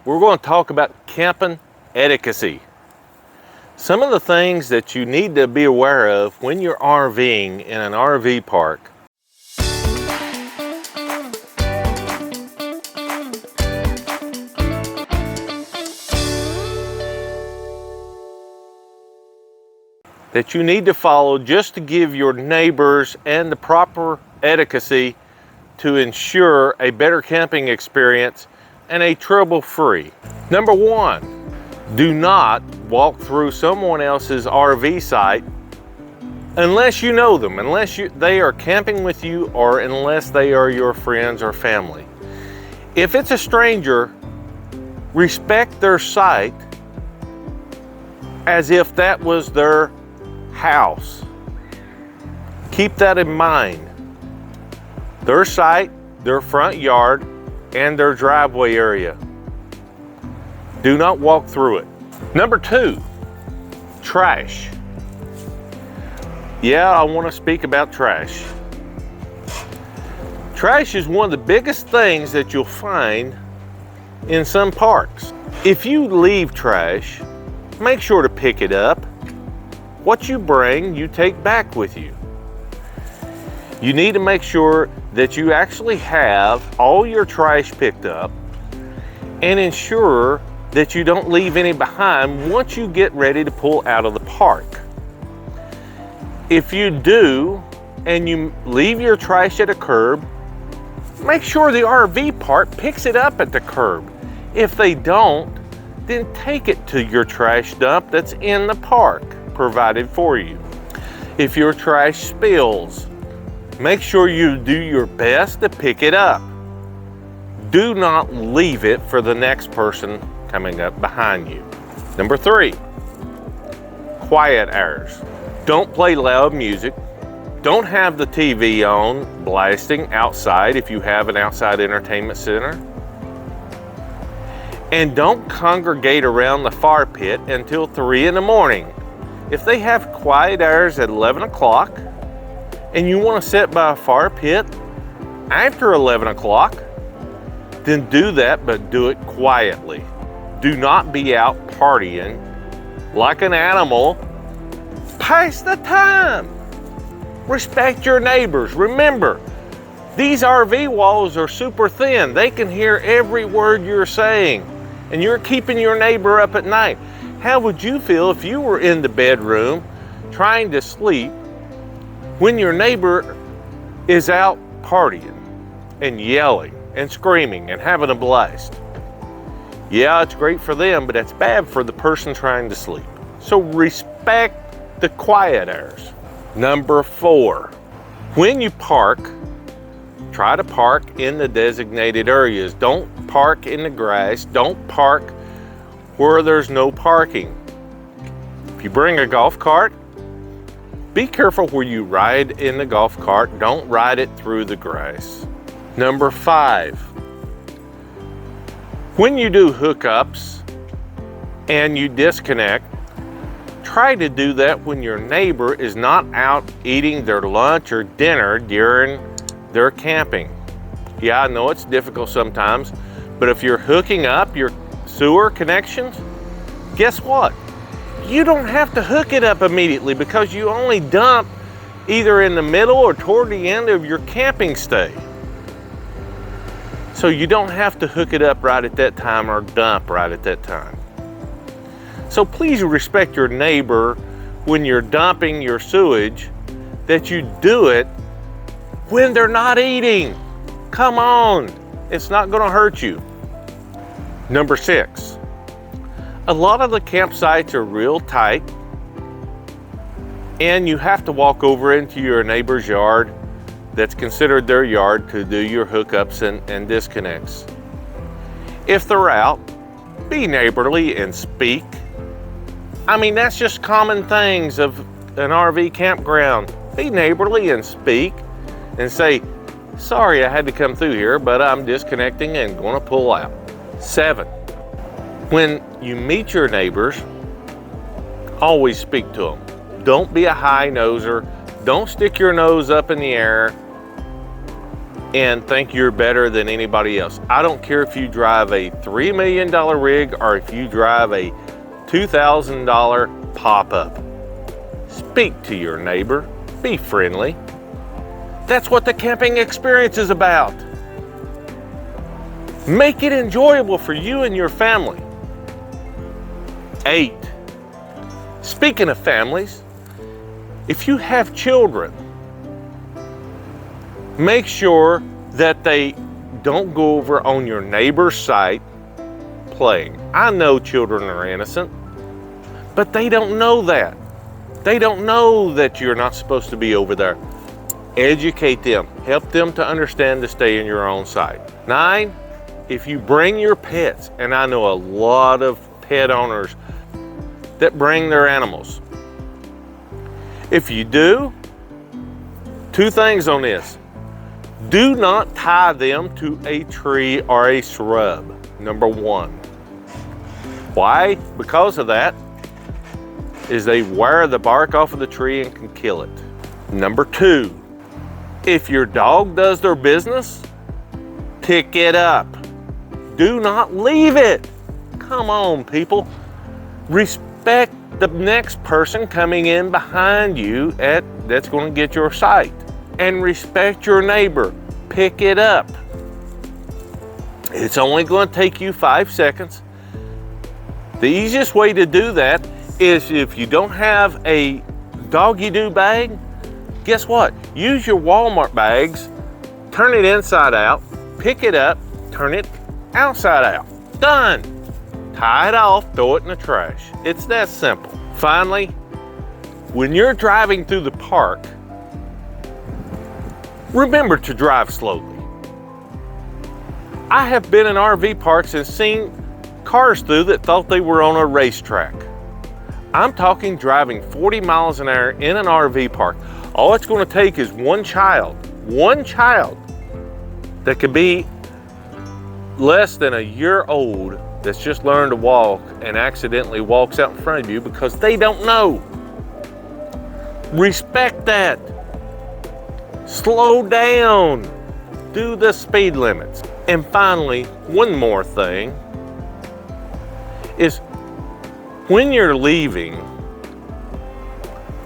we're going to talk about camping etiquette. Some of the things that you need to be aware of when you're RVing in an RV park. That you need to follow just to give your neighbors and the proper etiquette to ensure a better camping experience and a trouble-free. Number one, do not walk through someone else's RV site unless you know them, unless they are camping with you, or unless they are your friends or family. If it's a stranger, respect their site as if that was their house. Keep that in mind. Their site, their front yard, and their driveway area. Do not walk through it. Number two, trash. Yeah, I want to speak about trash. Trash is one of the biggest things that you'll find in some parks. If you leave trash, make sure to pick it up. What you bring, you take back with you. You need to make sure that you actually have all your trash picked up and ensure that you don't leave any behind once you get ready to pull out of the park. If you do and you leave your trash at a curb, make sure the RV park picks it up at the curb. If they don't, then take it to your trash dump that's in the park provided for you. If your trash spills, make sure you do your best to pick it up. Do not leave it for the next person coming up behind you. Number three, quiet hours. Don't play loud music. Don't have the TV on blasting outside if you have an outside entertainment center. And don't congregate around the fire pit until 3 in the morning. If they have quiet hours at 11 o'clock and you want to sit by a fire pit after 11 o'clock, then do that, but do it quietly. Do not be out partying like an animal past the time. Respect your neighbors. Remember, these RV walls are super thin. They can hear every word you're saying, and you're keeping your neighbor up at night. How would you feel if you were in the bedroom trying to sleep when your neighbor is out partying and yelling and screaming and having a blast? Yeah, it's great for them, but it's bad for the person trying to sleep. So respect the quiet hours. Number four, when you park, try to park in the designated areas. Don't park in the grass. Don't park where there's no parking. If you bring a golf cart, be careful where you ride in the golf cart. Don't ride it through the grass. Number five, when you do hookups and you disconnect, try to do that when your neighbor is not out eating their lunch or dinner during their camping. Yeah, I know it's difficult sometimes, but if you're hooking up your sewer connections, guess what? You don't have to hook it up immediately because you only dump either in the middle or toward the end of your camping stay. So you don't have to hook it up right at that time or dump right at that time. So please respect your neighbor when you're dumping your sewage, that you do it when they're not eating. Come on, it's not gonna hurt you. Number six, a lot of the campsites are real tight and you have to walk over into your neighbor's yard that's considered their yard to do your hookups and disconnects. If they're out, be neighborly and speak. I mean, that's just common things of an RV campground. Be neighborly and speak and say, sorry I had to come through here, but I'm disconnecting and gonna pull out. 7, when you meet your neighbors, always speak to them. Don't be a high noser. Don't stick your nose up in the air. and think you're better than anybody else. I don't care if you drive a $3 million rig or if you drive a $2,000 pop-up. Speak to your neighbor, be friendly. That's what the camping experience is about. Make it enjoyable for you and your family. 8, speaking of families, if you have children, make sure that they don't go over on your neighbor's site playing. I know children are innocent, but they don't know that. They don't know that you're not supposed to be over there. Educate them, help them to understand to stay in your own site. 9, if you bring your pets, and I know a lot of pet owners that bring their animals. If you do, 2 things on this. Do not tie them to a tree or a shrub, number 1. Why? Because of that is they wear the bark off of the tree and can kill it. Number 2, if your dog does their business, pick it up. Do not leave it. Come on, people. Respect the next person coming in behind you that's going to get your site. And respect your neighbor. Pick it up. It's only going to take you 5 seconds. The easiest way to do that is if you don't have a doggy-doo bag, guess what? Use your Walmart bags, turn it inside out, pick it up, turn it outside out. Done. Tie it off, throw it in the trash. It's that simple. Finally, when you're driving through the park, remember to drive slowly. I have been in RV parks and seen cars through that thought they were on a racetrack. I'm talking driving 40 miles an hour in an RV park. All it's going to take is one child that could be less than a year old that's just learned to walk and accidentally walks out in front of you because they don't know. Respect that. Slow down. Do the speed limits. And finally, one more thing is when you're leaving,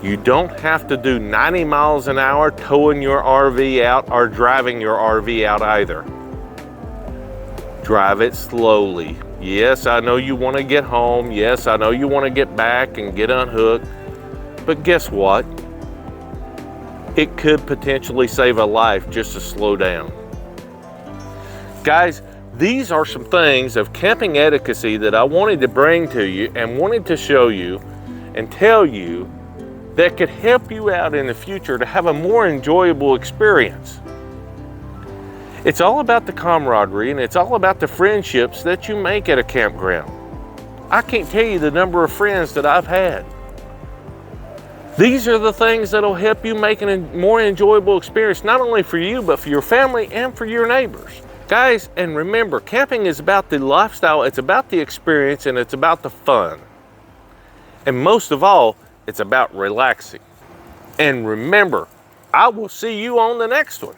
you don't have to do 90 miles an hour towing your RV out or driving your RV out either. Drive it slowly. Yes, I know you want to get home. Yes, I know you want to get back and get unhooked. But guess what? It could potentially save a life just to slow down. Guys, these are some things of camping etiquette that I wanted to bring to you and wanted to show you and tell you that could help you out in the future to have a more enjoyable experience. It's all about the camaraderie and it's all about the friendships that you make at a campground. I can't tell you the number of friends that I've had. These are the things that'll help you make a more enjoyable experience, not only for you, but for your family and for your neighbors. Guys, and remember, camping is about the lifestyle, it's about the experience, and it's about the fun. And most of all, it's about relaxing. And remember, I will see you on the next one.